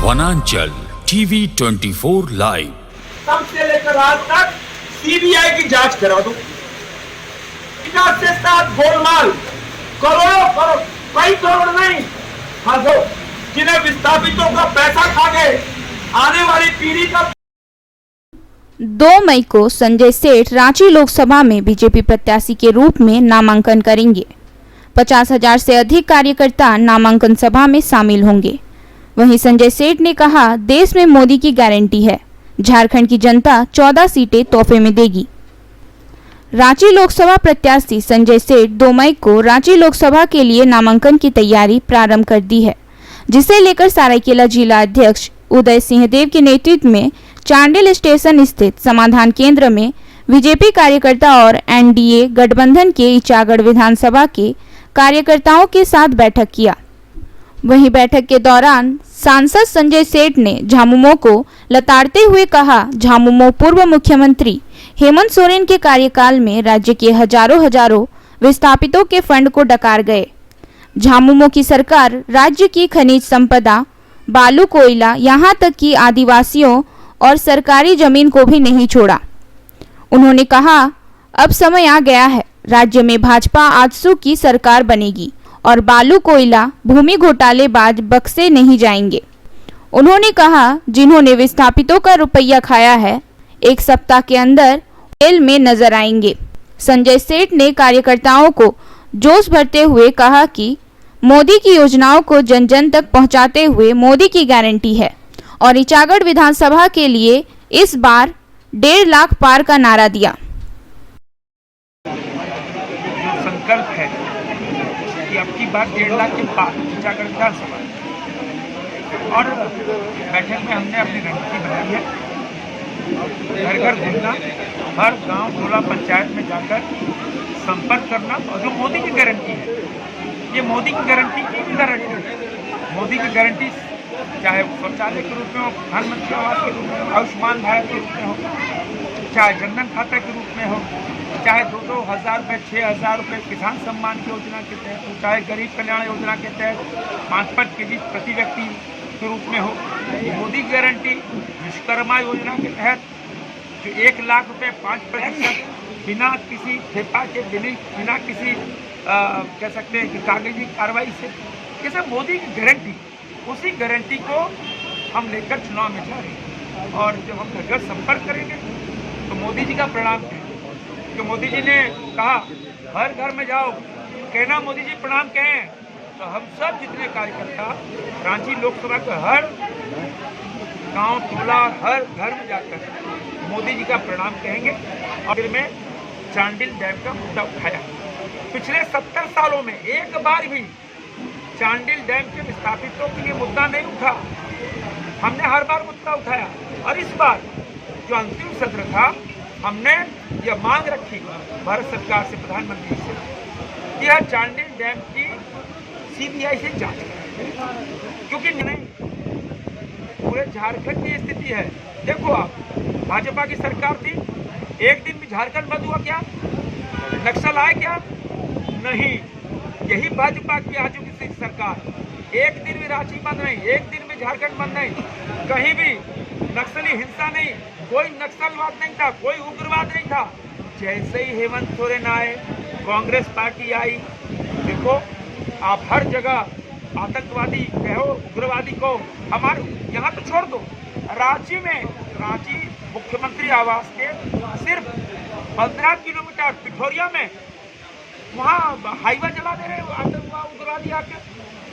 वनांचल TV 24 live. तब से लेकर आज तक सीबीआई की जांच करा दो। के साथ गोलमाल करोड़ों कई करोड़ नहीं फांसो, जिन्हें विस्थापितों का पैसा खा गए आने वाली पीढ़ी का। 2 मई को संजय सेठ रांची लोकसभा में बीजेपी प्रत्याशी के रूप में नामांकन करेंगे। 50,000 से अधिक कार्यकर्ता नामांकन सभा में शामिल होंगे। वहीं संजय सेठ ने कहा, देश में मोदी की गारंटी है, झारखंड की जनता 14 सीटें तोहफे में देगी। रांची लोकसभा प्रत्याशी संजय सेठ 2 मई को रांची लोकसभा के लिए नामांकन की तैयारी प्रारंभ कर दी है, जिसे लेकर सरायकेला जिला अध्यक्ष उदय सिंह देव के नेतृत्व में चांडिल स्टेशन स्थित समाधान केंद्र में बीजेपी कार्यकर्ता और एनडीए गठबंधन के इचागढ़ विधानसभा के कार्यकर्ताओं के साथ बैठक किया। वहीं बैठक के दौरान सांसद संजय सेठ ने झामुमो को लताड़ते हुए कहा, झामुमो पूर्व मुख्यमंत्री हेमंत सोरेन के कार्यकाल में राज्य के हजारों विस्थापितों के फंड को डकार गए। झामुमो की सरकार राज्य की खनिज संपदा, बालू, कोयला, यहाँ तक कि आदिवासियों और सरकारी जमीन को भी नहीं छोड़ा। उन्होंने कहा, अब समय आ गया है, राज्य में भाजपा आजसू की सरकार बनेगी और बालू, कोयला, भूमि घोटालेबाज बक्से नहीं जाएंगे। उन्होंने कहा, जिन्होंने विस्थापितों का रुपया खाया है, 1 सप्ताह के अंदर जेल में नजर आएंगे। संजय सेठ ने कार्यकर्ताओं को जोश भरते हुए कहा कि मोदी की योजनाओं को जन जन तक पहुंचाते हुए मोदी की गारंटी है और इचागढ़ विधानसभा के लिए इस बार 1.5 लाख पार का नारा दिया। संकल्प है कि अब की बार 1.5 लाख के पार इचागढ़ विधानसभा, और बैठक में हमने अपनी रणनीति बनाई है। घर घर घूमना, हर गांव, टोला, पंचायत में जाकर संपर्क करना, और जो मोदी की गारंटी है, ये मोदी की गारंटी की गारंटी है। मोदी की गारंटी चाहे शौचालय के रूप में हो, प्रधानमंत्री आवास के रूप में हो, आयुष्मान भारत के रूप में हो, चाहे जनधन खाता के रूप में हो, चाहे 2-2 हज़ार रुपये, 6,000 रुपये किसान सम्मान योजना के तहत हो, चाहे गरीब कल्याण योजना के तहत 5-5 केजी प्रति व्यक्ति के रूप में हो। मोदी की गारंटी विश्वकर्मा योजना के तहत जो 1 लाख रुपये 5% बिना किसी ठेपा के, बिना किसी कह सकते हैं कि कागजी कार्रवाई से, ये सब मोदी की गारंटी। उसी गारंटी को हम लेकर चुनाव में जा रहे हैं। और जब हम घर घर संपर्क करेंगे तो मोदी जी का प्रणाम करें, कि मोदी जी ने कहा हर घर में जाओ, कहना मोदी जी प्रणाम कहें, तो हम सब जितने कार्यकर्ता रांची लोकसभा के हर गांव, टोला, हर घर में जाकर मोदी जी का प्रणाम कहेंगे। और फिर मैं चांडिल डैम का मुद्दा उठाया। पिछले 70 सालों में एक बार भी चांडिल डैम के विस्थापितों के लिए मुद्दा नहीं उठा। हमने हर बार मुद्दा उठाया, और इस बार जो अंतिम सत्र था, हमने यह मांग रखी भारत सरकार से, प्रधानमंत्री से, कि यह चांडिल डैम की सीबीआई से जांच करें, क्योंकि नहीं पूरे झारखंड की स्थिति है। देखो आप, भाजपा की सरकार थी, एक दिन भी झारखंड बंद हुआ क्या? नक्सल आए क्या? नहीं। यही भाजपा की आज की सरकार, एक दिन भी रांची बंद नहीं, एक दिन भी झारखंड बंद नहीं, कहीं भी नक्सली हिंसा नहीं, कोई नक्सलवाद नहीं था, कोई उग्रवाद नहीं था। जैसे ही हेमंत सोरेन आए, कांग्रेस पार्टी आई, देखो आप हर जगह आतंकवादी कहो, उग्रवादी को, हमारे यहाँ तो छोड़ दो, रांची मुख्यमंत्री आवास के सिर्फ 15 किलोमीटर पिठोरिया में वहाँ हाईवा चला दे रहे आतंकवादी उग्रवादी आके।